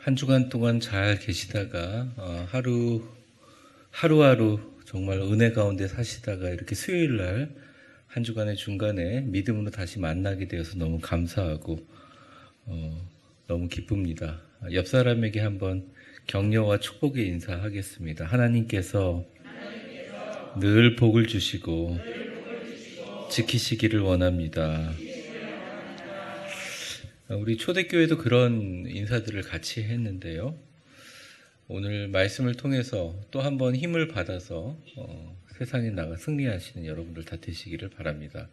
한 주간 동안 잘 계시다가 하루하루 정말 은혜 가운데 사시다가 이렇게 수요일 날 한 주간의 중간에 믿음으로 다시 만나게 되어서 너무 감사하고 너무 기쁩니다. 옆 사람에게 한번 격려와 축복의 인사하겠습니다. 하나님께서 늘 복을 주시고 지키시기를 원합니다. 우리 초대교회도 그런 인사들을 같이 했는데요. 오늘 말씀을 통해서 또 한 번 힘을 받아서 세상에 나가 승리하시는 여러분들 다 되시기를 바랍니다.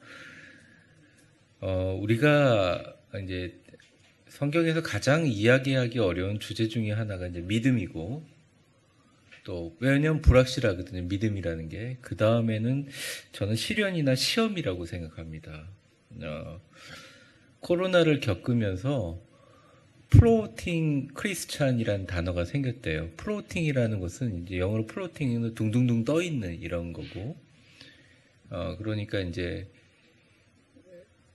우리가 이제 성경에서 가장 이야기하기 어려운 주제 중에 하나가 이제 믿음이고, 또 왜냐면 불확실하거든요. 믿음이라는 게. 그 다음에는 저는 시련이나 시험이라고 생각합니다. 코로나를 겪으면서 플로팅 크리스찬이라는 단어가 생겼대요. 플로팅이라는 것은 이제 영어로 플로팅은 둥둥둥 떠 있는 이런 거고, 그러니까 이제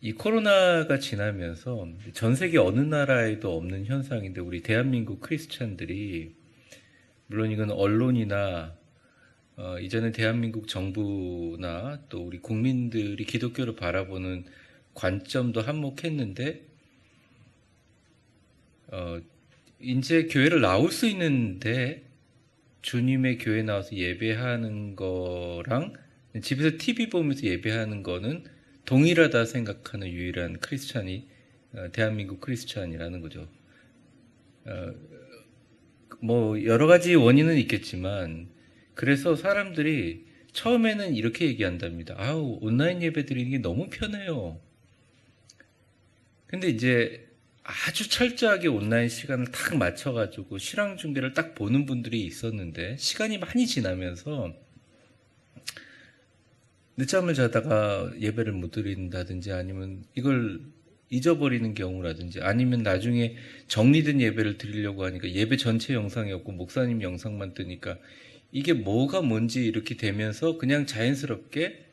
이 코로나가 지나면서 전 세계 어느 나라에도 없는 현상인데 우리 대한민국 크리스찬들이, 물론 이건 언론이나 이제는 대한민국 정부나 또 우리 국민들이 기독교를 바라보는 관점도 한몫했는데, 이제 교회를 나올 수 있는데 주님의 교회 나와서 예배하는 거랑 집에서 TV 보면서 예배하는 거는 동일하다 생각하는 유일한 크리스찬이 대한민국 크리스찬이라는 거죠. 뭐 여러 가지 원인은 있겠지만, 그래서 사람들이 처음에는 이렇게 얘기한답니다. 아우, 온라인 예배 드리는 게 너무 편해요. 근데 이제 아주 철저하게 온라인 시간을 딱 맞춰가지고 실황 중계를 딱 보는 분들이 있었는데, 시간이 많이 지나면서 늦잠을 자다가 예배를 못 드린다든지, 아니면 이걸 잊어버리는 경우라든지, 아니면 나중에 정리된 예배를 드리려고 하니까 예배 전체 영상이 없고 목사님 영상만 뜨니까 이게 뭐가 뭔지 이렇게 되면서 그냥 자연스럽게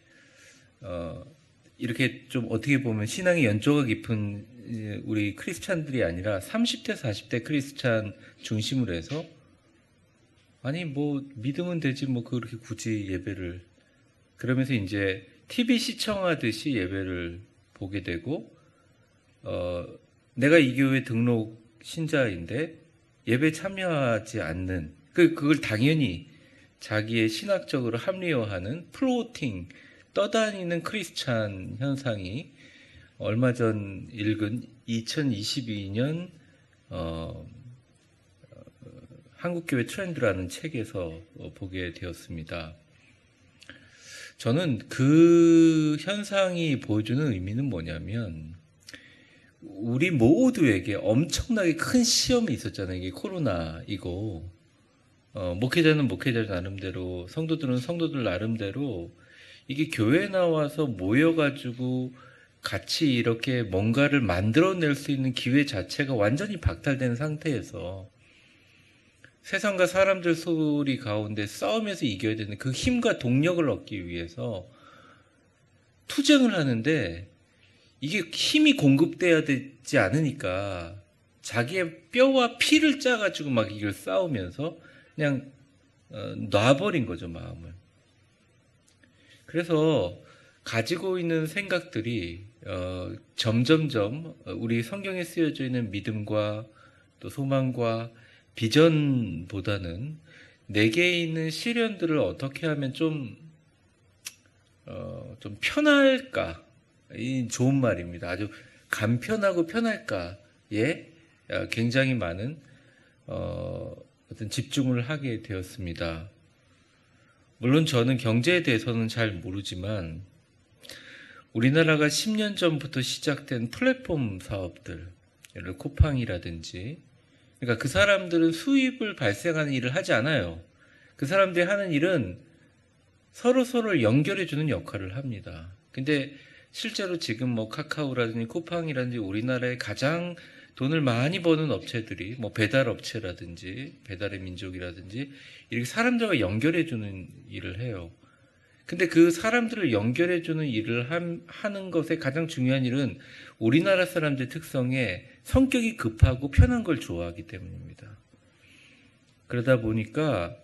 이렇게 좀 어떻게 보면 신앙의 연조가 깊은 우리 크리스찬들이 아니라 30대 40대 크리스찬 중심으로 해서, 아니 뭐 믿으면 되지 뭐 그렇게 굳이 예배를, 그러면서 이제 TV 시청하듯이 예배를 보게 되고, 내가 이 교회 등록 신자인데 예배 참여하지 않는, 그걸 당연히 자기의 신학적으로 합리화하는 플로팅, 떠다니는 크리스찬 현상이 얼마 전 읽은 2022년 한국교회 트렌드라는 책에서 보게 되었습니다. 저는 그 현상이 보여주는 의미는 뭐냐면, 우리 모두에게 엄청나게 큰 시험이 있었잖아요. 이게 코로나이고, 목회자는 목회자 나름대로, 성도들은 성도들 나름대로 이게 교회에 나와서 모여가지고 같이 이렇게 뭔가를 만들어낼 수 있는 기회 자체가 완전히 박탈된 상태에서 세상과 사람들 소리 가운데 싸우면서 이겨야 되는 그 힘과 동력을 얻기 위해서 투쟁을 하는데, 이게 힘이 공급돼야 되지 않으니까 자기의 뼈와 피를 짜가지고 막 이걸 싸우면서 그냥 놔버린 거죠, 마음을. 그래서 가지고 있는 생각들이 점점점 우리 성경에 쓰여져 있는 믿음과 또 소망과 비전보다는 내게 있는 시련들을 어떻게 하면 좀 편할까? 이 좋은 말입니다. 아주 간편하고 편할까에 굉장히 많은 어떤 집중을 하게 되었습니다. 물론 저는 경제에 대해서는 잘 모르지만, 우리나라가 10년 전부터 시작된 플랫폼 사업들, 예를 들어 쿠팡이라든지, 그러니까 그 사람들은 수입을 발생하는 일을 하지 않아요. 그 사람들이 하는 일은 서로를 연결해주는 역할을 합니다. 근데 실제로 지금 뭐 카카오라든지 쿠팡이라든지 우리나라의 가장 돈을 많이 버는 업체들이 뭐 배달업체라든지 배달의 민족이라든지 이렇게 사람들과 연결해주는 일을 해요. 근데 그 사람들을 연결해주는 일을 하는 것의 가장 중요한 일은 우리나라 사람들의 특성에 성격이 급하고 편한 걸 좋아하기 때문입니다. 그러다 보니까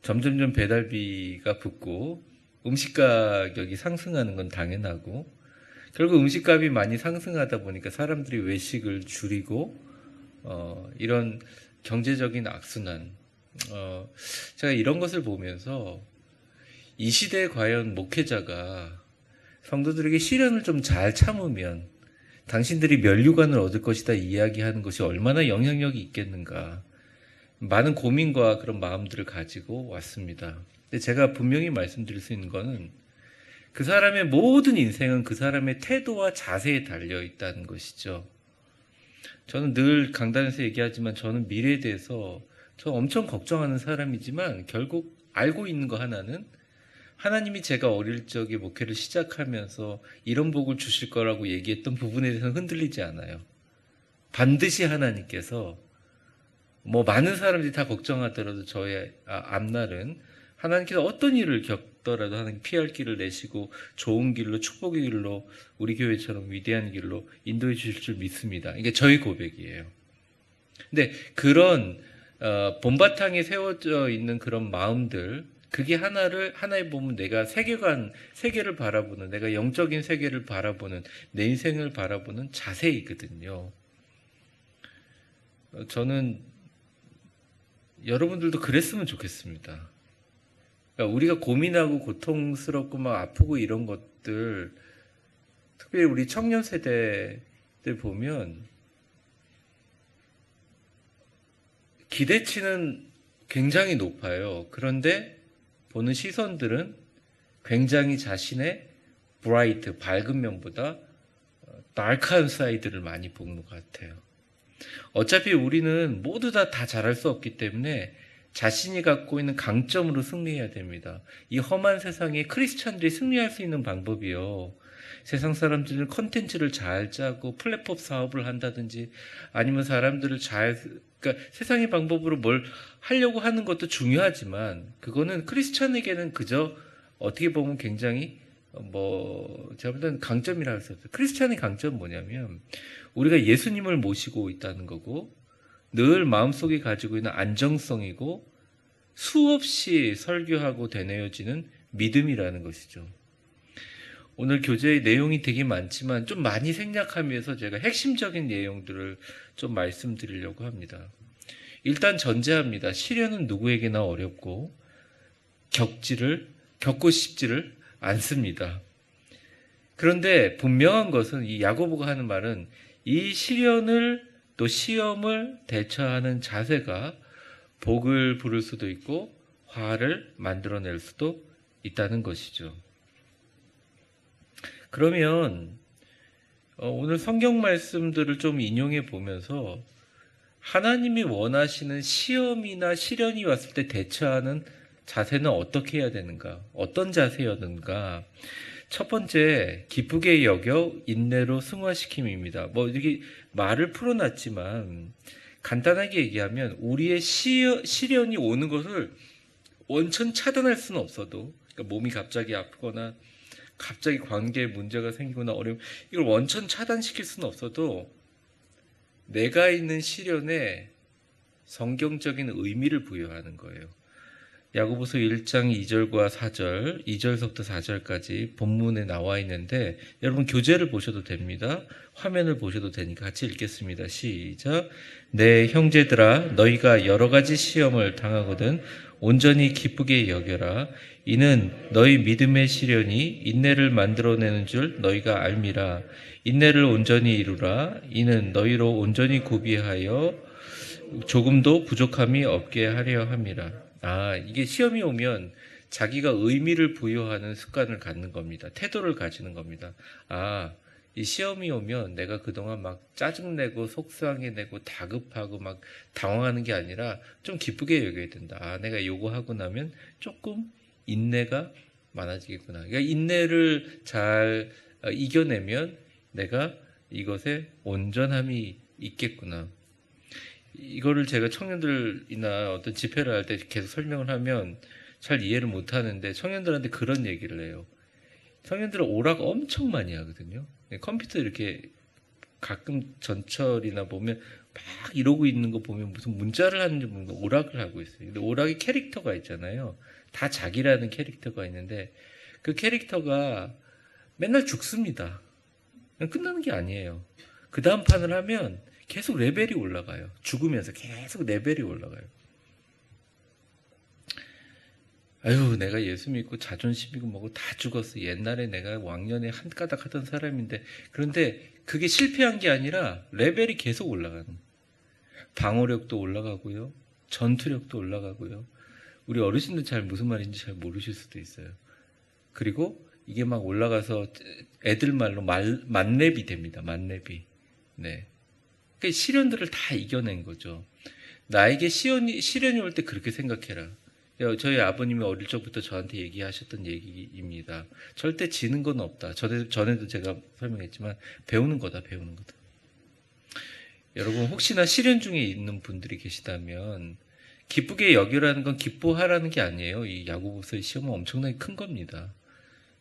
점점점 배달비가 붙고 음식 가격이 상승하는 건 당연하고, 결국 음식값이 많이 상승하다 보니까 사람들이 외식을 줄이고 이런 경제적인 악순환, 제가 이런 것을 보면서 이 시대에 과연 목회자가 성도들에게 시련을 좀 잘 참으면 당신들이 면류관을 얻을 것이다 이야기하는 것이 얼마나 영향력이 있겠는가, 많은 고민과 그런 마음들을 가지고 왔습니다. 근데 제가 분명히 말씀드릴 수 있는 거는 그 사람의 모든 인생은 그 사람의 태도와 자세에 달려 있다는 것이죠. 저는 늘 강단에서 얘기하지만 저는 미래에 대해서 저 엄청 걱정하는 사람이지만 결국 알고 있는 거 하나는, 하나님이 제가 어릴 적에 목회를 시작하면서 이런 복을 주실 거라고 얘기했던 부분에 대해서는 흔들리지 않아요. 반드시 하나님께서 많은 사람들이 다 걱정하더라도 저의 앞날은 하나님께서 어떤 일을 겪더라도 하나님 피할 길을 내시고 좋은 길로, 축복의 길로, 우리 교회처럼 위대한 길로 인도해 주실 줄 믿습니다. 이게 저희 고백이에요. 근데 그런 본바탕에 세워져 있는 그런 마음들, 그게 하나에 보면 내가 세계를 바라보는, 내가 영적인 세계를 바라보는, 내 인생을 바라보는 자세이거든요. 저는 여러분들도 그랬으면 좋겠습니다. 그러니까 우리가 고민하고 고통스럽고 막 아프고 이런 것들, 특별히 우리 청년 세대들 보면 기대치는 굉장히 높아요. 그런데 보는 시선들은 굉장히 자신의 브라이트, 밝은 면보다 다크한 사이드를 많이 보는 것 같아요. 어차피 우리는 모두 다 잘할 수 없기 때문에 자신이 갖고 있는 강점으로 승리해야 됩니다. 이 험한 세상에 크리스찬들이 승리할 수 있는 방법이요, 세상 사람들은 컨텐츠를 잘 짜고 플랫폼 사업을 한다든지 아니면 사람들을 그러니까 세상의 방법으로 뭘 하려고 하는 것도 중요하지만 그거는 크리스찬에게는 그저 어떻게 보면 굉장히 제가 볼 때는 강점이라고 할 수 없어요. 크리스찬의 강점은 뭐냐면 우리가 예수님을 모시고 있다는 거고, 늘 마음속에 가지고 있는 안정성이고, 수없이 설교하고 되뇌어지는 믿음이라는 것이죠. 오늘 교재의 내용이 되게 많지만 좀 많이 생략하면서 제가 핵심적인 내용들을 좀 말씀드리려고 합니다. 일단 전제합니다. 시련은 누구에게나 어렵고 겪고 싶지를 않습니다. 그런데 분명한 것은 이 야고보가 하는 말은 이 시련을 또 시험을 대처하는 자세가 복을 부를 수도 있고 화를 만들어낼 수도 있다는 것이죠. 그러면 오늘 성경 말씀들을 좀 인용해 보면서 하나님이 원하시는 시험이나 시련이 왔을 때 대처하는 자세는 어떻게 해야 되는가? 어떤 자세였는가? 첫 번째, 기쁘게 여겨 인내로 승화시킴입니다. 이렇게 말을 풀어놨지만 간단하게 얘기하면 우리의 시련이 오는 것을 원천 차단할 수는 없어도, 그러니까 몸이 갑자기 아프거나 갑자기 관계에 문제가 생기거나 어려움, 이걸 원천 차단시킬 수는 없어도 내가 있는 시련에 성경적인 의미를 부여하는 거예요. 야고보서 1장 2절과 4절, 2절서부터 4절까지 본문에 나와 있는데 여러분 교재를 보셔도 됩니다. 화면을 보셔도 되니까 같이 읽겠습니다. 시작. 내 형제들아, 너희가 여러 가지 시험을 당하거든 온전히 기쁘게 여겨라. 이는 너희 믿음의 시련이 인내를 만들어내는 줄 너희가 알미라. 인내를 온전히 이루라. 이는 너희로 온전히 구비하여 조금도 부족함이 없게 하려 함이라. 이게 시험이 오면 자기가 의미를 부여하는 습관을 갖는 겁니다. 태도를 가지는 겁니다. 이 시험이 오면 내가 그동안 막 짜증내고 속상해내고 다급하고 막 당황하는 게 아니라 좀 기쁘게 여겨야 된다. 내가 요거 하고 나면 조금 인내가 많아지겠구나. 그러니까 인내를 잘 이겨내면 내가 이것에 온전함이 있겠구나. 이거를 제가 청년들이나 어떤 집회를 할 때 계속 설명을 하면 잘 이해를 못 하는데 청년들한테 그런 얘기를 해요. 청년들은 오락 엄청 많이 하거든요. 컴퓨터 이렇게 가끔 전철이나 보면 막 이러고 있는 거 보면 무슨 문자를 하는지 모르는 오락을 하고 있어요. 근데 오락에 캐릭터가 있잖아요. 다 자기라는 캐릭터가 있는데 그 캐릭터가 맨날 죽습니다. 그냥 끝나는 게 아니에요. 그 다음 판을 하면 계속 레벨이 올라가요. 죽으면서 계속 레벨이 올라가요. 아유, 내가 예수 믿고 자존심이고 뭐고 다 죽었어. 옛날에 내가 왕년에 한 가닥 하던 사람인데. 그런데 그게 실패한 게 아니라 레벨이 계속 올라가는. 방어력도 올라가고요. 전투력도 올라가고요. 우리 어르신들 잘 무슨 말인지 잘 모르실 수도 있어요. 그리고 이게 막 올라가서 애들 말로 만렙이 됩니다. 만렙이. 네. 그러니까 시련들을 다 이겨낸 거죠. 나에게 시련이 올 때 그렇게 생각해라. 저희 아버님이 어릴 적부터 저한테 얘기하셨던 얘기입니다. 절대 지는 건 없다. 전에도 제가 설명했지만 배우는 거다. 배우는 거다. 여러분 혹시나 시련 중에 있는 분들이 계시다면 기쁘게 여기라는 건 기뻐하라는 게 아니에요. 이 야고보서의 시험은 엄청나게 큰 겁니다.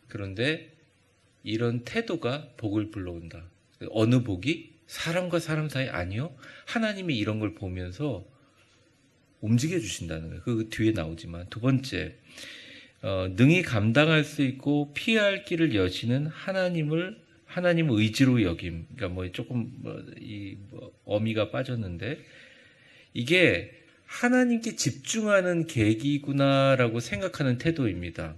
그런데 이런 태도가 복을 불러온다. 어느 복이? 사람과 사람 사이 아니요. 하나님이 이런 걸 보면서 움직여 주신다는 거예요. 그 뒤에 나오지만 두 번째, 능히 감당할 수 있고 피할 길을 여시는 하나님 의지로 여김. 그러니까 뭐 조금 어미가 빠졌는데 이게 하나님께 집중하는 계기구나라고 생각하는 태도입니다.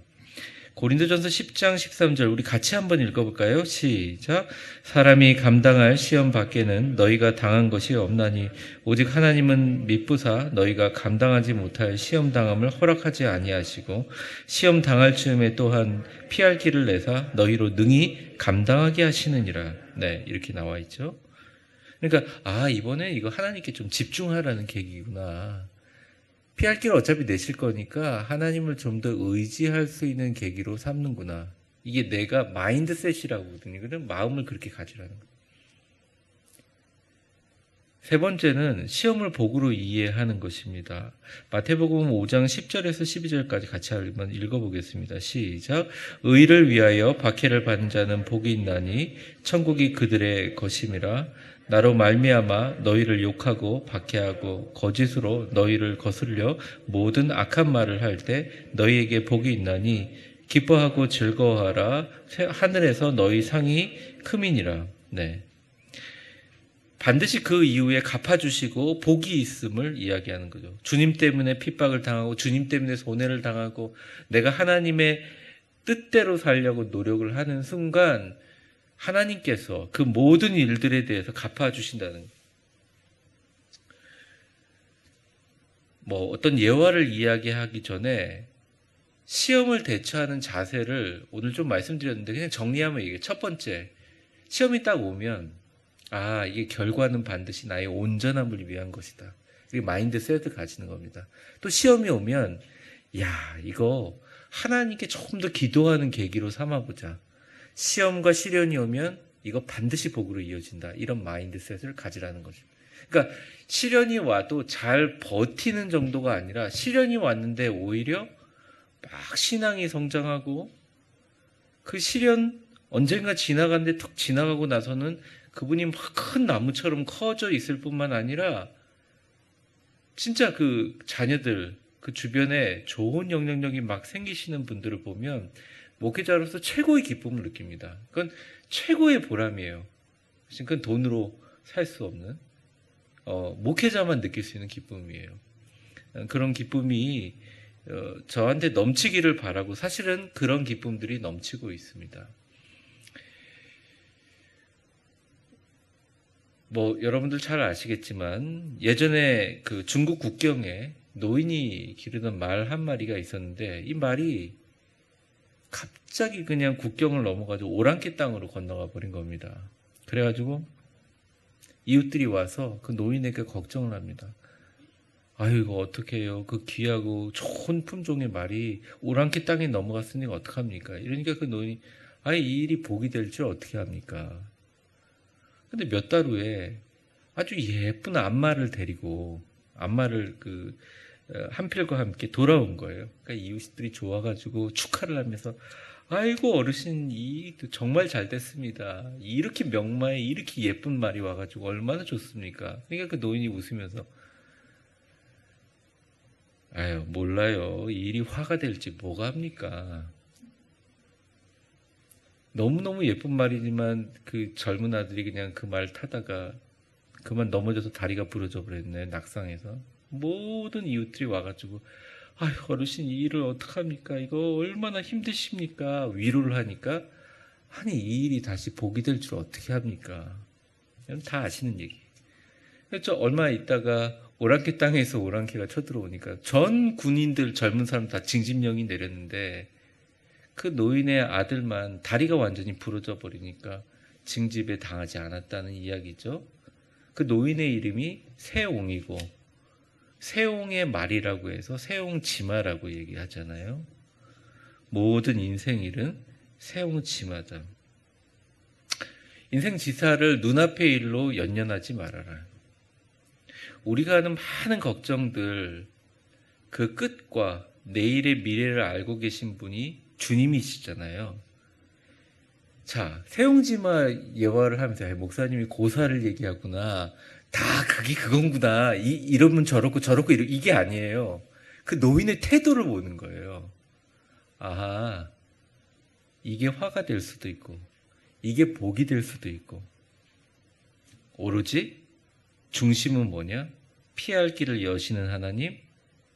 고린도전서 10장 13절 우리 같이 한번 읽어볼까요? 시작. 사람이 감당할 시험 밖에는 너희가 당한 것이 없나니 오직 하나님은 미쁘사 너희가 감당하지 못할 시험 당함을 허락하지 아니하시고 시험 당할 즈음에 또한 피할 길을 내사 너희로 능히 감당하게 하시느니라. 네, 이렇게 나와 있죠. 그러니까 이번에 이거 하나님께 좀 집중하라는 계기구나. 피할 길을 어차피 내실 거니까 하나님을 좀 더 의지할 수 있는 계기로 삼는구나. 이게 내가 마인드셋이라고 하거든요. 그럼 마음을 그렇게 가지라는 거예요. 세 번째는 시험을 복으로 이해하는 것입니다. 마태복음 5장 10절에서 12절까지 같이 한번 읽어보겠습니다. 시작. 의를 위하여 박해를 받는 자는 복이 있나니 천국이 그들의 것임이라. 나로 말미암아 너희를 욕하고 박해하고 거짓으로 너희를 거슬려 모든 악한 말을 할 때 너희에게 복이 있나니 기뻐하고 즐거워하라. 하늘에서 너희 상이 크민이라. 네. 반드시 그 이후에 갚아주시고 복이 있음을 이야기하는 거죠. 주님 때문에 핍박을 당하고 주님 때문에 손해를 당하고 내가 하나님의 뜻대로 살려고 노력을 하는 순간 하나님께서 그 모든 일들에 대해서 갚아주신다는 어떤 예화를 이야기하기 전에 시험을 대처하는 자세를 오늘 좀 말씀드렸는데 그냥 정리하면 이게 첫 번째, 시험이 딱 오면 이게 결과는 반드시 나의 온전함을 위한 것이다. 이게 마인드셋을 가지는 겁니다. 또 시험이 오면 이거 하나님께 조금 더 기도하는 계기로 삼아보자. 시험과 시련이 오면 이거 반드시 복으로 이어진다. 이런 마인드셋을 가지라는 거죠. 그러니까 시련이 와도 잘 버티는 정도가 아니라 시련이 왔는데 오히려 막 신앙이 성장하고 그 시련 언젠가 지나갔는데 툭 지나가고 나서는 그분이 막 큰 나무처럼 커져 있을 뿐만 아니라 진짜 그 자녀들 그 주변에 좋은 영향력이 막 생기시는 분들을 보면 목회자로서 최고의 기쁨을 느낍니다. 그건 최고의 보람이에요. 그건 돈으로 살 수 없는 목회자만 느낄 수 있는 기쁨이에요. 그런 기쁨이 저한테 넘치기를 바라고 사실은 그런 기쁨들이 넘치고 있습니다. 여러분들 잘 아시겠지만 예전에 그 중국 국경에 노인이 기르던 말 한 마리가 있었는데 이 말이 갑자기 그냥 국경을 넘어가지고 오랑캐 땅으로 건너가 버린 겁니다. 그래가지고 이웃들이 와서 그 노인에게 걱정을 합니다. 이거 어떻게 해요? 그 귀하고 좋은 품종의 말이 오랑캐 땅에 넘어갔으니 어떡합니까? 이러니까 그 노인이 이 일이 복이 될 줄 어떻게 합니까? 근데 몇 달 후에 아주 예쁜 암마를 데리고 암마를 한필과 함께 돌아온 거예요. 그러니까 이웃들이 좋아가지고 축하를 하면서 아이고 어르신 정말 잘 됐습니다. 이렇게 명마에 이렇게 예쁜 말이 와가지고 얼마나 좋습니까? 그러니까 그 노인이 웃으면서 아유 몰라요. 이 일이 화가 될지 뭐가 합니까? 너무너무 예쁜 말이지만 그 젊은 아들이 그냥 그 말 타다가 그만 넘어져서 다리가 부러져 버렸네. 낙상해서. 모든 이웃들이 와가지고 아유 어르신 이 일을 어떡합니까? 이거 얼마나 힘드십니까? 위로를 하니까 아니 이 일이 다시 복이 될 줄 어떻게 합니까? 다 아시는 얘기. 그래서 얼마 있다가 오랑캐 땅에서 오랑캐가 쳐들어오니까 전 군인들 젊은 사람 다 징집령이 내렸는데 그 노인의 아들만 다리가 완전히 부러져 버리니까 징집에 당하지 않았다는 이야기죠. 그 노인의 이름이 세옹이고 세옹의 말이라고 해서 세옹지마라고 얘기하잖아요. 모든 인생 일은 세옹지마다. 인생 지사를 눈앞의 일로 연연하지 말아라. 우리가 하는 많은 걱정들 그 끝과 내일의 미래를 알고 계신 분이 주님이시잖아요. 자, 세옹지마 예화를 하면서 목사님이 고사를 얘기하구나. 다 그게 그건구나. 이러면 저렇고 이게 아니에요. 그 노인의 태도를 보는 거예요. 아하, 이게 화가 될 수도 있고 이게 복이 될 수도 있고 오로지 중심은 뭐냐? 피할 길을 여시는 하나님,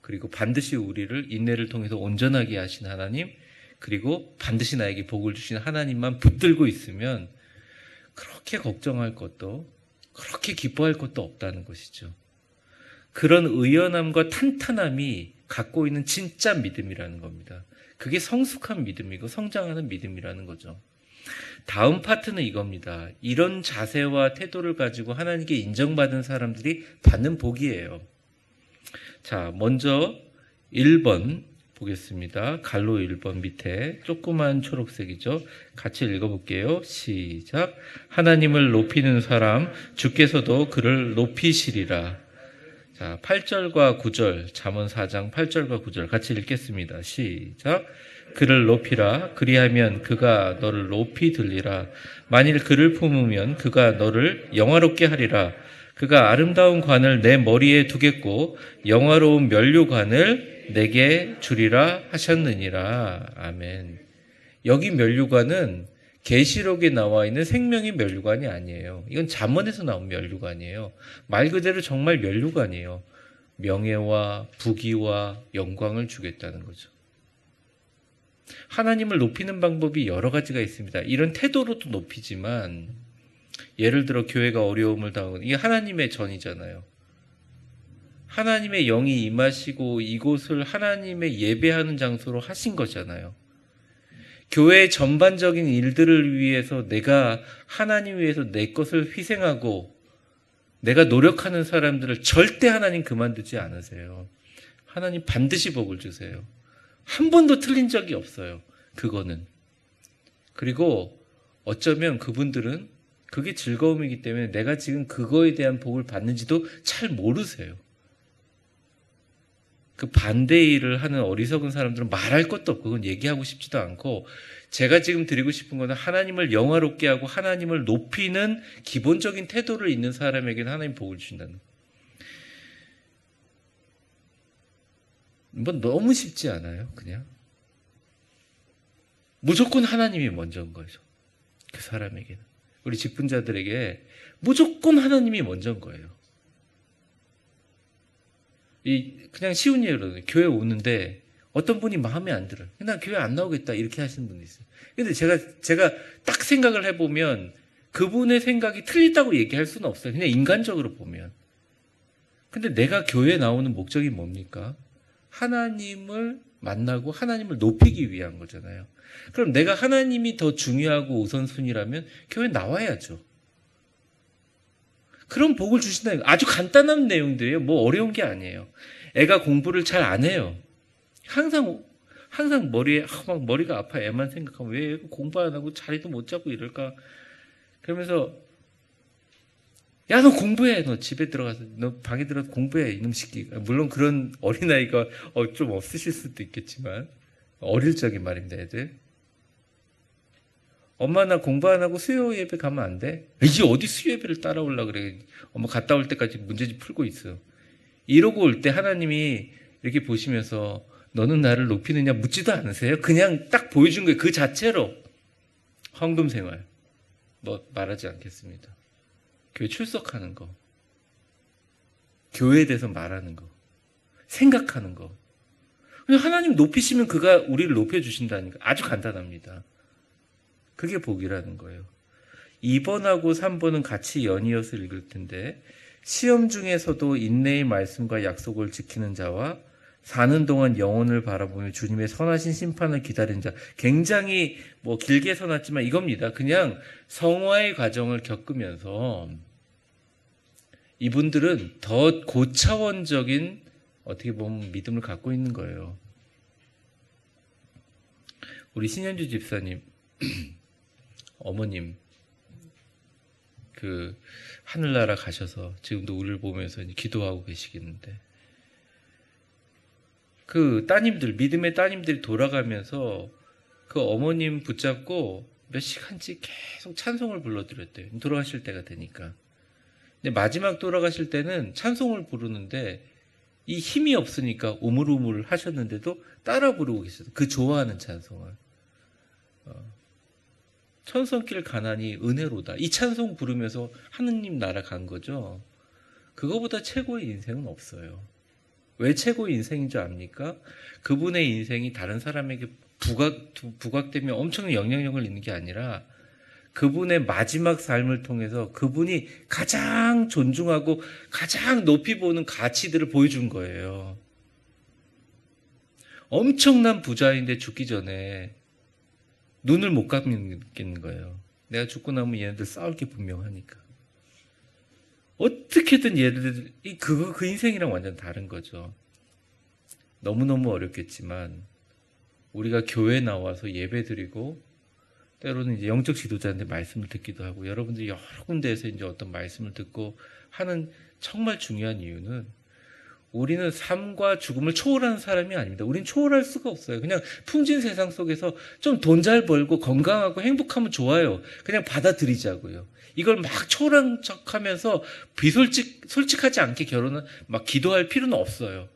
그리고 반드시 우리를 인내를 통해서 온전하게 하신 하나님, 그리고 반드시 나에게 복을 주시는 하나님만 붙들고 있으면 그렇게 걱정할 것도 그렇게 기뻐할 것도 없다는 것이죠. 그런 의연함과 탄탄함이 갖고 있는 진짜 믿음이라는 겁니다. 그게 성숙한 믿음이고 성장하는 믿음이라는 거죠. 다음 파트는 이겁니다. 이런 자세와 태도를 가지고 하나님께 인정받은 사람들이 받는 복이에요. 자, 먼저 1번 보겠습니다. 갈로 1번 밑에 조그만 초록색이죠. 같이 읽어볼게요. 시작. 하나님을 높이는 사람 주께서도 그를 높이시리라. 자, 8절과 9절 잠언 4장 8절과 9절 같이 읽겠습니다. 시작. 그를 높이라. 그리하면 그가 너를 높이 들리라. 만일 그를 품으면 그가 너를 영화롭게 하리라. 그가 아름다운 관을 내 머리에 두겠고 영화로운 면류관을 내게 주리라 하셨느니라. 아멘. 여기 면류관은 계시록에 나와 있는 생명의 면류관이 아니에요. 이건 잠언에서 나온 면류관이에요. 말 그대로 정말 면류관이에요. 명예와 부귀와 영광을 주겠다는 거죠. 하나님을 높이는 방법이 여러 가지가 있습니다. 이런 태도로도 높이지만 예를 들어 교회가 어려움을 당하는 이게 하나님의 전이잖아요. 하나님의 영이 임하시고 이곳을 하나님의 예배하는 장소로 하신 거잖아요. 교회의 전반적인 일들을 위해서 내가 하나님 위해서 내 것을 희생하고 내가 노력하는 사람들을 절대 하나님 그만두지 않으세요. 하나님 반드시 복을 주세요. 한 번도 틀린 적이 없어요. 그거는. 그리고 어쩌면 그분들은 그게 즐거움이기 때문에 내가 지금 그거에 대한 복을 받는지도 잘 모르세요. 그 반대의 일을 하는 어리석은 사람들은 말할 것도 없고 그건 얘기하고 싶지도 않고 제가 지금 드리고 싶은 거는 하나님을 영화롭게 하고 하나님을 높이는 기본적인 태도를 있는 사람에게는 하나님 복을 주신다는 뭐 너무 쉽지 않아요. 그냥 무조건 하나님이 먼저인 거죠. 그 사람에게는. 우리 직분자들에게 무조건 하나님이 먼저인 거예요. 그냥 쉬운 예로 교회 오는데 어떤 분이 마음에 안 들어요. 나 교회 안 나오겠다 이렇게 하시는 분이 있어요. 근데 제가 딱 생각을 해보면 그분의 생각이 틀리다고 얘기할 수는 없어요. 그냥 인간적으로 보면. 근데 내가 교회에 나오는 목적이 뭡니까? 하나님을 만나고 하나님을 높이기 위한 거잖아요. 그럼 내가 하나님이 더 중요하고 우선순위라면 교회 나와야죠. 그런 복을 주신다는 아주 간단한 내용들이에요. 뭐 어려운 게 아니에요. 애가 공부를 잘 안 해요. 항상 머리에 막 머리가 아파. 애만 생각하면 왜 공부 안 하고 자리도 못 잡고 이럴까? 그러면서 야, 너 공부해. 너 집에 들어가서, 너 방에 들어가서 공부해. 이놈 새끼. 물론 그런 어린아이가 좀 없으실 수도 있겠지만, 어릴 적인 말입니다, 애들. 엄마 나 공부 안 하고 수요 예배 가면 안 돼? 이제 어디 수요 예배를 따라오려 그래. 엄마 갔다 올 때까지 문제집 풀고 있어. 이러고 올 때 하나님이 이렇게 보시면서 너는 나를 높이느냐 묻지도 않으세요? 그냥 딱 보여준 거예요. 그 자체로. 헌금 생활. 뭐 말하지 않겠습니다. 교회 출석하는 거. 교회에 대해서 말하는 거. 생각하는 거. 그냥 하나님 높이시면 그가 우리를 높여주신다니까. 아주 간단합니다. 그게 복이라는 거예요. 2번하고 3번은 같이 연이어서 읽을 텐데 시험 중에서도 인내의 말씀과 약속을 지키는 자와 사는 동안 영혼을 바라보며 주님의 선하신 심판을 기다리는 자. 굉장히 뭐 길게 써놨지만 이겁니다. 그냥 성화의 과정을 겪으면서 이분들은 더 고차원적인 어떻게 보면 믿음을 갖고 있는 거예요. 우리 신현주 집사님 어머님 그 하늘나라 가셔서 지금도 우리를 보면서 기도하고 계시겠는데 그 따님들 믿음의 따님들이 돌아가면서 그 어머님 붙잡고 몇 시간씩 계속 찬송을 불러드렸대요. 돌아가실 때가 되니까. 근데 마지막 돌아가실 때는 찬송을 부르는데 이 힘이 없으니까 우물우물 하셨는데도 따라 부르고 계셨어요. 그 좋아하는 찬송을. 천성길 가나니 은혜로다. 이 찬송 부르면서 하느님 나라 간 거죠. 그거보다 최고의 인생은 없어요. 왜 최고의 인생인 줄 압니까? 그분의 인생이 다른 사람에게 부각되면 엄청난 영향력을 있는 게 아니라 그분의 마지막 삶을 통해서 그분이 가장 존중하고 가장 높이 보는 가치들을 보여준 거예요. 엄청난 부자인데 죽기 전에 눈을 못 감겠는 거예요. 내가 죽고 나면 얘네들 싸울 게 분명하니까. 어떻게든 얘네들이 그 인생이랑 완전 다른 거죠. 너무너무 어렵겠지만 우리가 교회 나와서 예배 드리고 때로는 이제 영적 지도자한테 말씀을 듣기도 하고 여러분들이 여러 군데에서 이제 어떤 말씀을 듣고 하는 정말 중요한 이유는 우리는 삶과 죽음을 초월하는 사람이 아닙니다. 우린 초월할 수가 없어요. 그냥 풍진 세상 속에서 좀 돈 잘 벌고 건강하고 행복하면 좋아요. 그냥 받아들이자고요. 이걸 막 초월한 척하면서 솔직하지 않게 결혼은 막 기도할 필요는 없어요.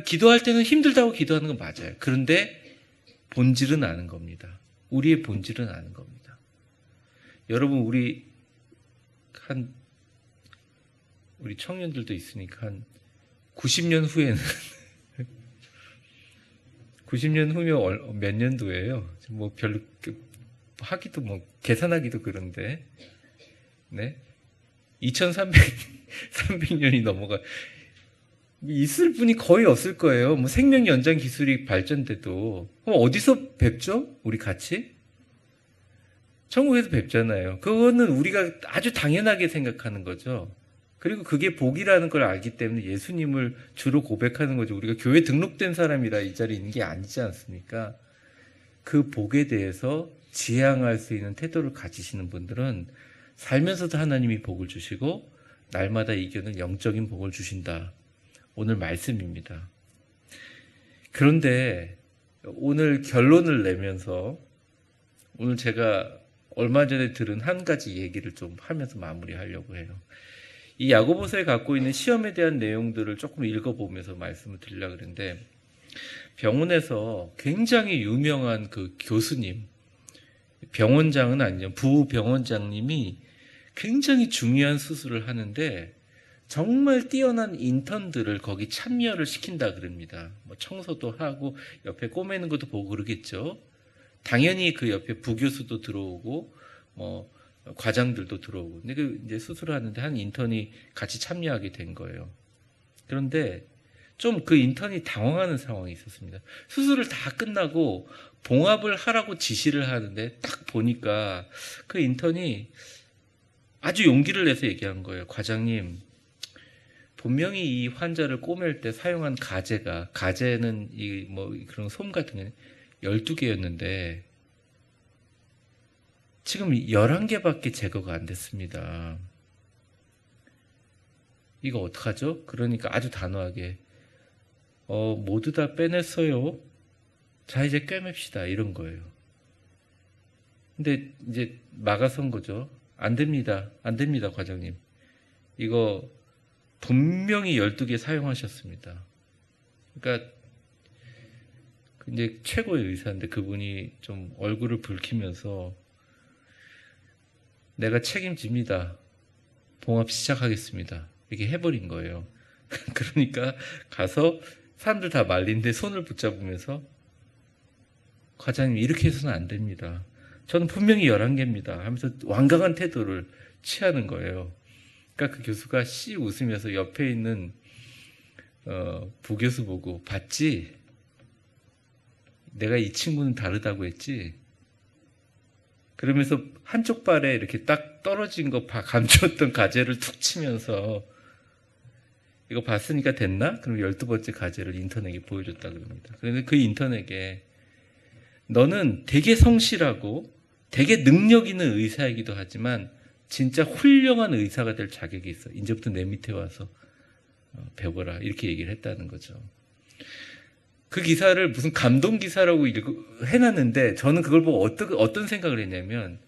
기도할 때는 힘들다고 기도하는 건 맞아요. 그런데 본질은 아는 겁니다. 우리의 본질은 아는 겁니다. 여러분 우리 청년들도 있으니까 한 90년 후에는 90년 후면 몇 년도예요? 뭐 별로 하기도 뭐 계산하기도 그런데 네? 2300년이 넘어가 있을 분이 거의 없을 거예요. 뭐 생명 연장 기술이 발전돼도 그럼 어디서 뵙죠? 우리 같이? 천국에서 뵙잖아요. 그거는 우리가 아주 당연하게 생각하는 거죠. 그리고 그게 복이라는 걸 알기 때문에 예수님을 주로 고백하는 거죠. 우리가 교회 등록된 사람이라 이 자리에 있는 게 아니지 않습니까? 그 복에 대해서 지향할 수 있는 태도를 가지시는 분들은 살면서도 하나님이 복을 주시고 날마다 이겨는 영적인 복을 주신다. 오늘 말씀입니다. 그런데 오늘 결론을 내면서 오늘 제가 얼마 전에 들은 한 가지 얘기를 좀 하면서 마무리하려고 해요. 이 야고보서에 갖고 있는 시험에 대한 내용들을 조금 읽어보면서 말씀을 드리려고 그랬는데 병원에서 굉장히 유명한 그 교수님, 병원장은 아니죠. 부병원장님이 굉장히 중요한 수술을 하는데 정말 뛰어난 인턴들을 거기 참여를 시킨다 그럽니다. 뭐 청소도 하고 옆에 꼬매는 것도 보고 그러겠죠. 당연히 그 옆에 부교수도 들어오고 뭐 과장들도 들어오고. 근데 그 이제 수술을 하는데 한 인턴이 같이 참여하게 된 거예요. 그런데 좀 그 인턴이 당황하는 상황이 있었습니다. 수술을 다 끝나고 봉합을 하라고 지시를 하는데 딱 보니까 그 인턴이 아주 용기를 내서 얘기한 거예요. 과장님, 분명히 이 환자를 꼬맬 때 사용한 가제는 이 뭐 그런 솜 같은 게 12개였는데 지금 11개밖에 제거가 안 됐습니다. 이거 어떡하죠? 그러니까 아주 단호하게 모두 다 빼냈어요. 자, 이제 꿰맵시다. 이런 거예요. 근데 이제 막아선 거죠. 안 됩니다. 안 됩니다, 과장님. 이거 분명히 12개 사용하셨습니다. 그러니까 이제 최고의 의사인데 그분이 좀 얼굴을 붉히면서 내가 책임집니다. 봉합 시작하겠습니다. 이렇게 해버린 거예요. 그러니까 가서 사람들 다 말린데 손을 붙잡으면서 과장님 이렇게 해서는 안 됩니다. 저는 분명히 11개입니다. 하면서 완강한 태도를 취하는 거예요. 그러니까 그 교수가 씨 웃으면서 옆에 있는 부교수 보고 봤지? 내가 이 친구는 다르다고 했지? 그러면서 한쪽 발에 이렇게 딱 떨어진 거 감췄던 가재를 툭 치면서 이거 봤으니까 됐나? 그럼 12번째 가재를 인턴에게 보여줬다 그럽니다. 그런데 그 인턴에게 너는 되게 성실하고 되게 능력 있는 의사이기도 하지만 진짜 훌륭한 의사가 될 자격이 있어. 이제부터 내 밑에 와서 배워라. 이렇게 얘기를 했다는 거죠. 그 기사를 무슨 감동 기사라고 해놨는데 저는 그걸 보고 어떤 생각을 했냐면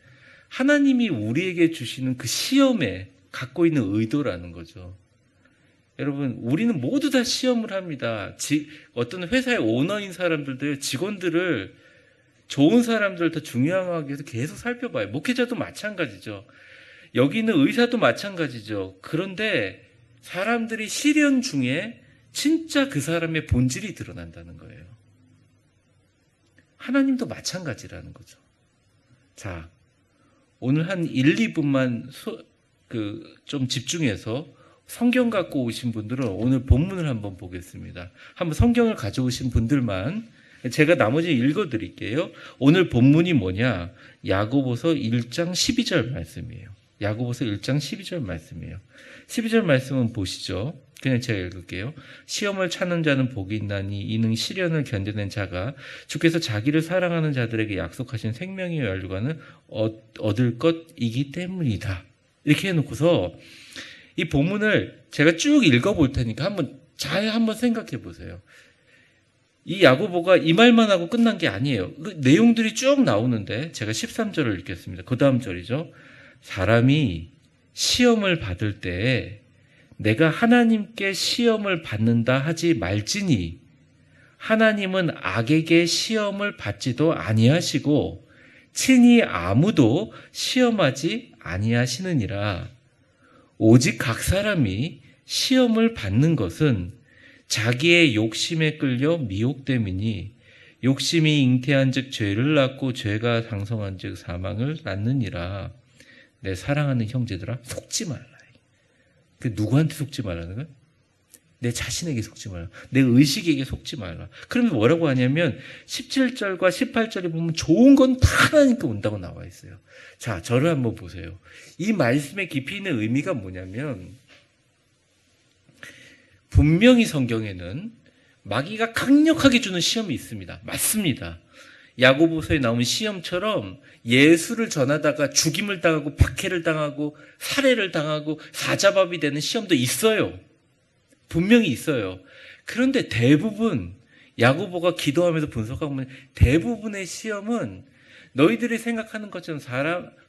하나님이 우리에게 주시는 그 시험에 갖고 있는 의도라는 거죠. 여러분, 우리는 모두 다 시험을 합니다. 어떤 회사의 오너인 사람들도 직원들을 좋은 사람들을 더 중요하게 해서 계속 살펴봐요. 목회자도 마찬가지죠. 여기 있는 의사도 마찬가지죠. 그런데 사람들이 시련 중에 진짜 그 사람의 본질이 드러난다는 거예요. 하나님도 마찬가지라는 거죠. 자, 오늘 한 1, 2분만 좀 집중해서 성경 갖고 오신 분들은 오늘 본문을 한번 보겠습니다. 한번 성경을 가져오신 분들만 제가 나머지 읽어드릴게요. 오늘 본문이 뭐냐? 야고보서 1장 12절 말씀이에요. 야고보서 1장 12절 말씀이에요. 12절 말씀은 보시죠. 그냥 제가 읽을게요. 시험을 찾는 자는 복이 있나니 이는 시련을 견뎌낸 자가 주께서 자기를 사랑하는 자들에게 약속하신 생명의 열과는 얻을 것이기 때문이다. 이렇게 해놓고서 이 본문을 제가 쭉 읽어볼 테니까 한번 생각해 보세요. 이 야고보가 이 말만 하고 끝난 게 아니에요. 그 내용들이 쭉 나오는데 제가 13절을 읽겠습니다. 그 다음 절이죠. 사람이 시험을 받을 때 내가 하나님께 시험을 받는다 하지 말지니 하나님은 악에게 시험을 받지도 아니하시고 친히 아무도 시험하지 아니하시느니라. 오직 각 사람이 시험을 받는 것은 자기의 욕심에 끌려 미혹됨이니 욕심이 잉태한 즉 죄를 낳고 죄가 장성한 즉 사망을 낳느니라. 내 사랑하는 형제들아 속지 말라. 그 누구한테 속지 말라는 거야? 내 자신에게 속지 말라. 내 의식에게 속지 말라. 그러면 뭐라고 하냐면 17절과 18절에 보면 좋은 건 다 하나님께 온다고 나와 있어요. 자, 저를 한번 보세요. 이 말씀의 깊이 있는 의미가 뭐냐면 분명히 성경에는 마귀가 강력하게 주는 시험이 있습니다. 맞습니다. 야고보서에 나오는 시험처럼 예수를 전하다가 죽임을 당하고 박해를 당하고 살해를 당하고 사자밥이 되는 시험도 있어요. 분명히 있어요. 그런데 대부분 야고보가 기도하면서 분석하면 대부분의 시험은 너희들이 생각하는 것처럼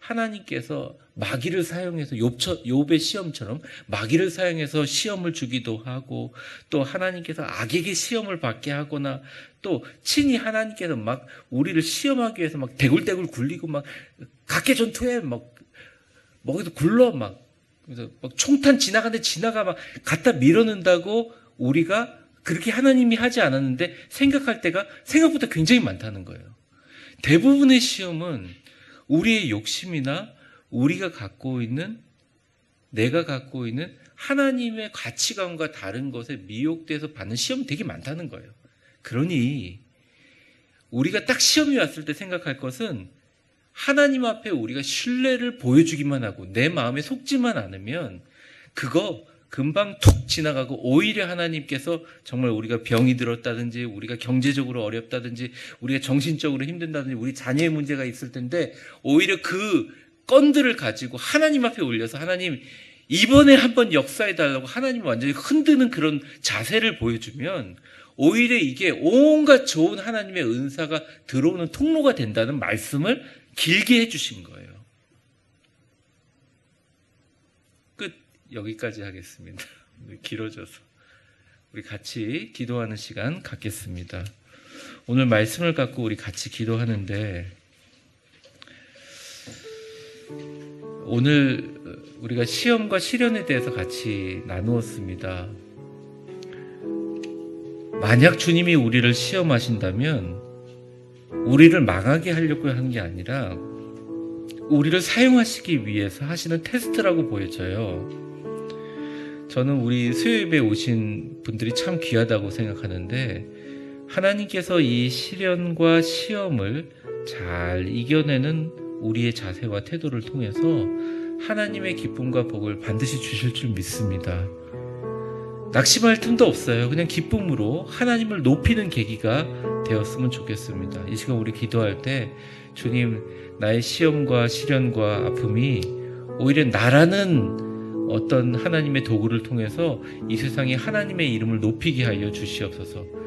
하나님께서 마귀를 사용해서 욥의 시험처럼 마귀를 사용해서 시험을 주기도 하고 또 하나님께서 악에게 시험을 받게 하거나 또 친히 하나님께서 막 우리를 시험하기 위해서 막 대굴대굴 굴리고 막 각계 전투에 막 먹이도 굴러 그래서 막 총탄 지나가 막 갖다 밀어넣는다고 우리가 그렇게 하나님이 하지 않았는데 생각할 때가 생각보다 굉장히 많다는 거예요. 대부분의 시험은 우리의 욕심이나 우리가 갖고 있는 내가 갖고 있는 하나님의 가치관과 다른 것에 미혹돼서 받는 시험이 되게 많다는 거예요. 그러니 우리가 딱 시험이 왔을 때 생각할 것은 하나님 앞에 우리가 신뢰를 보여주기만 하고 내 마음에 속지만 않으면 그거 금방 툭 지나가고 오히려 하나님께서 정말 우리가 병이 들었다든지 우리가 경제적으로 어렵다든지 우리가 정신적으로 힘든다든지 우리 자녀의 문제가 있을 텐데 오히려 그 건들을 가지고 하나님 앞에 올려서 하나님 이번에 한번 역사해달라고 하나님을 완전히 흔드는 그런 자세를 보여주면 오히려 이게 온갖 좋은 하나님의 은사가 들어오는 통로가 된다는 말씀을 길게 해주신 거예요. 끝. 여기까지 하겠습니다. 길어져서. 우리 같이 기도하는 시간 갖겠습니다. 오늘 말씀을 갖고 우리 같이 기도하는데, 오늘 우리가 시험과 시련에 대해서 같이 나누었습니다. 만약 주님이 우리를 시험하신다면 우리를 망하게 하려고 하는 게 아니라 우리를 사용하시기 위해서 하시는 테스트라고 보여져요. 저는 우리 수요예배에 오신 분들이 참 귀하다고 생각하는데, 하나님께서 이 시련과 시험을 잘 이겨내는 우리의 자세와 태도를 통해서 하나님의 기쁨과 복을 반드시 주실 줄 믿습니다. 낙심할 틈도 없어요. 그냥 기쁨으로 하나님을 높이는 계기가 되었으면 좋겠습니다. 이 시간 우리 기도할 때, 주님, 나의 시험과 시련과 아픔이 오히려 나라는 어떤 하나님의 도구를 통해서 이 세상에 하나님의 이름을 높이게 하여 주시옵소서.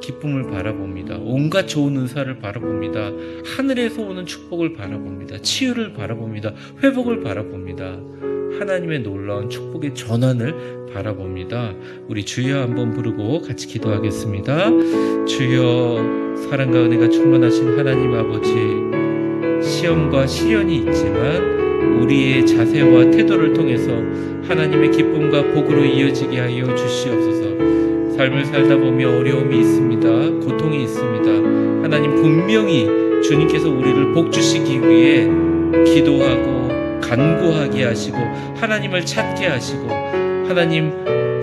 기쁨을 바라봅니다. 온갖 좋은 은사를 바라봅니다. 하늘에서 오는 축복을 바라봅니다. 치유를 바라봅니다. 회복을 바라봅니다. 하나님의 놀라운 축복의 전환을 바라봅니다. 우리 주여 한번 부르고 같이 기도하겠습니다. 주여, 사랑과 은혜가 충만하신 하나님 아버지, 시험과 시련이 있지만 우리의 자세와 태도를 통해서 하나님의 기쁨과 복으로 이어지게 하여 주시옵소서. 삶을 살다 보면 어려움이 있습니다. 고통이 있습니다. 하나님, 분명히 주님께서 우리를 복 주시기 위해 기도하고 간구하게 하시고 하나님을 찾게 하시고, 하나님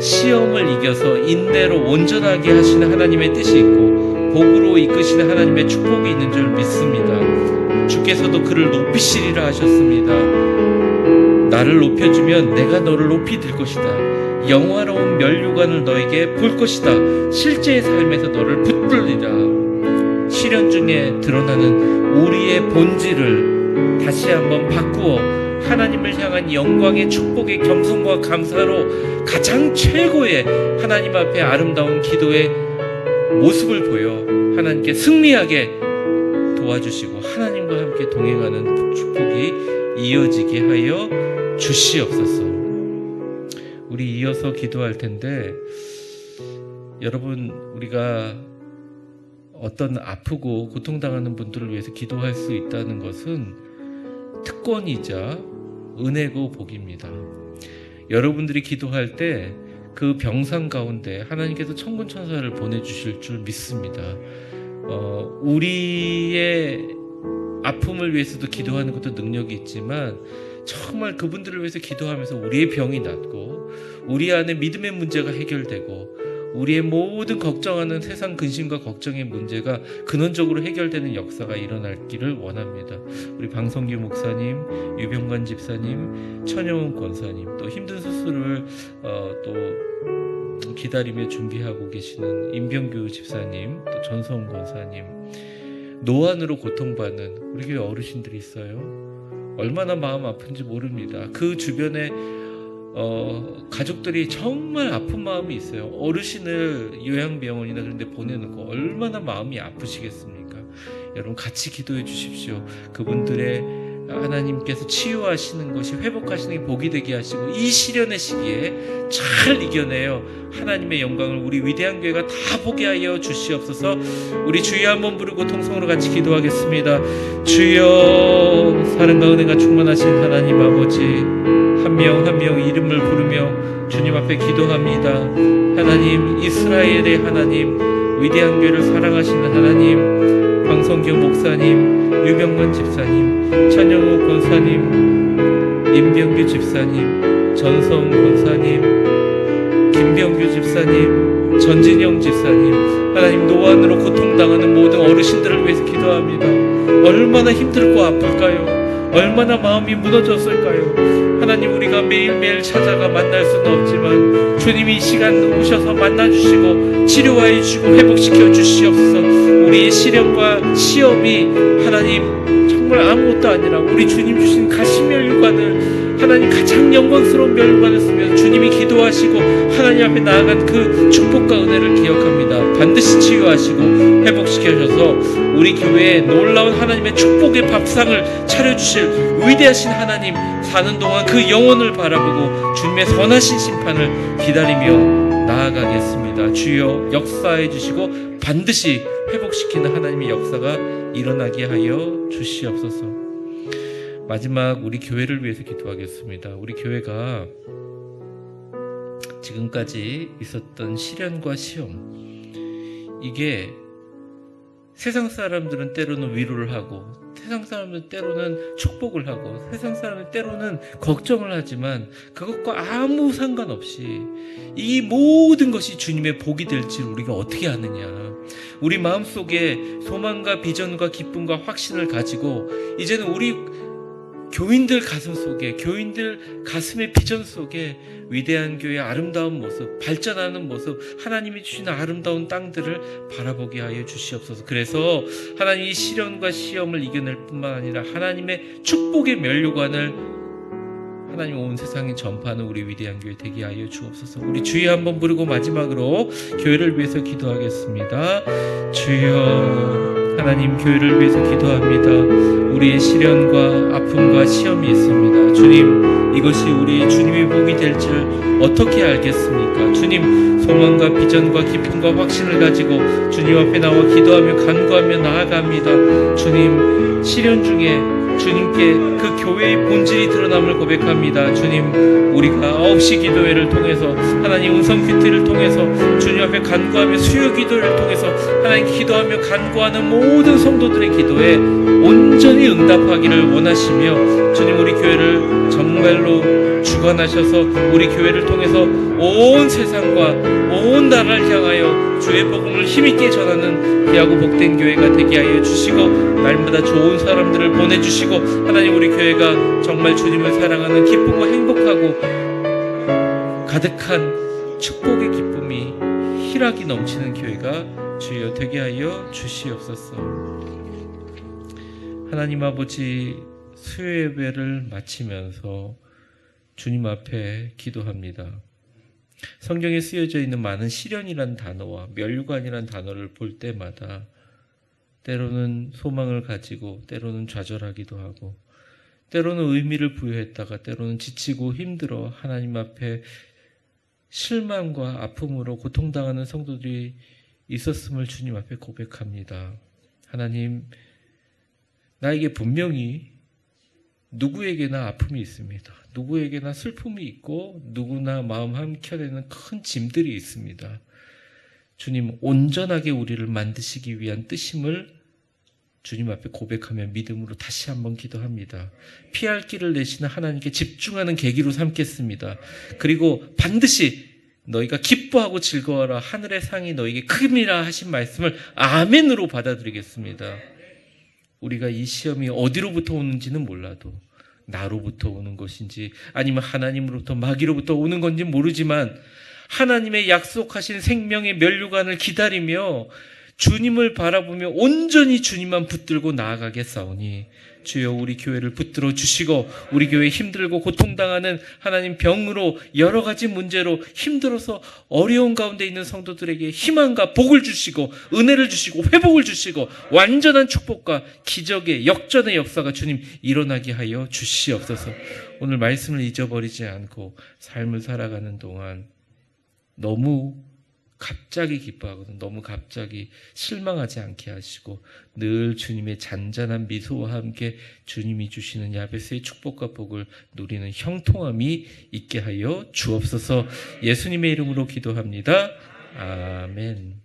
시험을 이겨서 인내로 온전하게 하시는 하나님의 뜻이 있고 복으로 이끄시는 하나님의 축복이 있는 줄 믿습니다. 주께서도 그를 높이시리라 하셨습니다. 나를 높여주면 내가 너를 높이 들 것이다. 영화로운 면류관을 너에게 볼 것이다. 실제의 삶에서 너를 붙들리라. 시련 중에 드러나는 우리의 본질을 다시 한번 바꾸어 하나님을 향한 영광의 축복의 겸손과 감사로 가장 최고의 하나님 앞에 아름다운 기도의 모습을 보여 하나님께 승리하게 도와주시고 하나님과 함께 동행하는 축복이 이어지게 하여 주시옵소서. 우리 이어서 기도할 텐데, 여러분, 우리가 어떤 아프고 고통당하는 분들을 위해서 기도할 수 있다는 것은 특권이자 은혜고 복입니다. 여러분들이 기도할 때 그 병상 가운데 하나님께서 천군 천사를 보내주실 줄 믿습니다. 우리의 아픔을 위해서도 기도하는 것도 능력이 있지만, 정말 그분들을 위해서 기도하면서 우리의 병이 낫고 우리 안에 믿음의 문제가 해결되고 우리의 모든 걱정하는 세상 근심과 걱정의 문제가 근원적으로 해결되는 역사가 일어날기를 원합니다. 우리 방성규 목사님, 유병관 집사님, 천영훈 권사님, 또 힘든 수술을 또 기다리며 준비하고 계시는 임병규 집사님, 또 전성훈 권사님, 노안으로 고통받는 우리 교회 어르신들이 있어요. 얼마나 마음 아픈지 모릅니다. 그 주변에 가족들이 정말 아픈 마음이 있어요. 어르신을 요양병원이나 그런 데 보내놓고 얼마나 마음이 아프시겠습니까? 여러분, 같이 기도해 주십시오. 그분들의 하나님께서 치유하시는 것이, 회복하시는 게 복이 되게 하시고, 이 시련의 시기에 잘 이겨내요 하나님의 영광을 우리 위대한 교회가 다 보게 하여 주시옵소서. 우리 주여 한번 부르고 통성으로 같이 기도하겠습니다. 주여, 사랑과 은혜가 충만하신 하나님 아버지, 한 명 한 명 이름을 부르며 주님 앞에 기도합니다. 하나님, 이스라엘의 하나님, 위대한 교회를 사랑하시는 하나님, 방성규 목사님, 유병관 집사님, 천영우 권사님, 임병규 집사님, 전성 권사님, 김병규 집사님, 전진영 집사님, 하나님, 노안으로 고통당하는 모든 어르신들을 위해서 기도합니다. 얼마나 힘들고 아플까요? 얼마나 마음이 무너졌을까요? 하나님, 우리가 매일매일 찾아가 만날 수는 없지만 주님이 이 시간 오셔서 만나주시고 치료하여 주시고 회복시켜 주시옵소서. 우리의 시련과 시험이 하나님 정말 아무것도 아니라 우리 주님 주신 가시멸 유관을 하나님 가장 영광스러운 멸관을 쓰며 주님이 기도하시고 하나님 앞에 나아간 그 축복과 은혜를 기억합니다. 반드시 치유하시고 회복시켜셔서 우리 교회에 놀라운 하나님의 축복의 밥상을 차려주실 위대하신 하나님, 사는 동안 그 영혼을 바라보고 주님의 선하신 심판을 기다리며 나아가겠습니다. 주여 역사해 주시고 반드시 회복시키는 하나님의 역사가 일어나게 하여 주시옵소서. 마지막 우리 교회를 위해서 기도하겠습니다. 우리 교회가 지금까지 있었던 시련과 시험, 이게 세상 사람들은 때로는 위로를 하고, 세상 사람들은 때로는 축복을 하고, 세상 사람들은 때로는 걱정을 하지만 그것과 아무 상관없이 이 모든 것이 주님의 복이 될지 우리가 어떻게 아느냐. 우리 마음속에 소망과 비전과 기쁨과 확신을 가지고 이제는 우리 교인들 가슴 속에, 교인들 가슴의 비전 속에 위대한 교회의 아름다운 모습, 발전하는 모습, 하나님이 주시는 아름다운 땅들을 바라보게 하여 주시옵소서. 그래서 하나님 이 시련과 시험을 이겨낼 뿐만 아니라 하나님의 축복의 면류관을 하나님 온 세상에 전파하는 우리 위대한 교회 되게 하여 주옵소서. 우리 주여 한번 부르고 마지막으로 교회를 위해서 기도하겠습니다. 주여, 하나님 교회를 위해서 기도합니다. 우리의 시련과 아픔과 시험이 있습니다. 주님, 이것이 우리의 주님의 복이 될 줄 어떻게 알겠습니까? 주님, 소망과 비전과 기쁨과 확신을 가지고 주님 앞에 나와 기도하며 간구하며 나아갑니다. 주님, 시련 중에 주님께 그 교회의 본질이 드러남을 고백합니다. 주님, 우리가 9시 기도회를 통해서, 하나님 음성 큐티를 통해서 주님 앞에 간구하며 수요 기도를 통해서 하나님 기도하며 간구하는 모든 성도들의 기도에 온전히 응답하기를 원하시며, 주님 우리 교회를 정말로 주관하셔서 우리 교회를 통해서 온 세상과 온 나라를 향하여 주의 복음을 힘있게 전하는 귀하고 복된 교회가 되게 하여 주시고, 날마다 좋은 사람들을 보내주시고, 하나님 우리 교회가 정말 주님을 사랑하는 기쁘고 행복하고 가득한 축복의 기쁨이 희락이 넘치는 교회가 주여 되게 하여 주시옵소서. 하나님 아버지, 수요 예배를 마치면서 주님 앞에 기도합니다. 성경에 쓰여져 있는 많은 시련이란 단어와 멸류관이란 단어를 볼 때마다 때로는 소망을 가지고, 때로는 좌절하기도 하고, 때로는 의미를 부여했다가 때로는 지치고 힘들어 하나님 앞에 실망과 아픔으로 고통당하는 성도들이 있었음을 주님 앞에 고백합니다. 하나님, 나에게 분명히 누구에게나 아픔이 있습니다. 누구에게나 슬픔이 있고 누구나 마음 한켠에는 큰 짐들이 있습니다. 주님, 온전하게 우리를 만드시기 위한 뜻임을 주님 앞에 고백하며 믿음으로 다시 한번 기도합니다. 피할 길을 내시는 하나님께 집중하는 계기로 삼겠습니다. 그리고 반드시 너희가 기뻐하고 즐거워라, 하늘의 상이 너희에게 큼이라 하신 말씀을 아멘으로 받아들이겠습니다. 우리가 이 시험이 어디로부터 오는지는 몰라도, 나로부터 오는 것인지 아니면 하나님으로부터 마귀로부터 오는 건지 모르지만, 하나님의 약속하신 생명의 면류관을 기다리며 주님을 바라보며 온전히 주님만 붙들고 나아가겠사오니, 주여 우리 교회를 붙들어 주시고, 우리 교회 힘들고 고통당하는 하나님 병으로 여러 가지 문제로 힘들어서 어려운 가운데 있는 성도들에게 희망과 복을 주시고 은혜를 주시고 회복을 주시고 완전한 축복과 기적의 역전의 역사가 주님 일어나게 하여 주시옵소서. 오늘 말씀을 잊어버리지 않고 삶을 살아가는 동안 너무 갑자기 기뻐하거든, 너무 갑자기 실망하지 않게 하시고, 늘 주님의 잔잔한 미소와 함께 주님이 주시는 야베스의 축복과 복을 누리는 형통함이 있게 하여 주옵소서. 예수님의 이름으로 기도합니다. 아멘.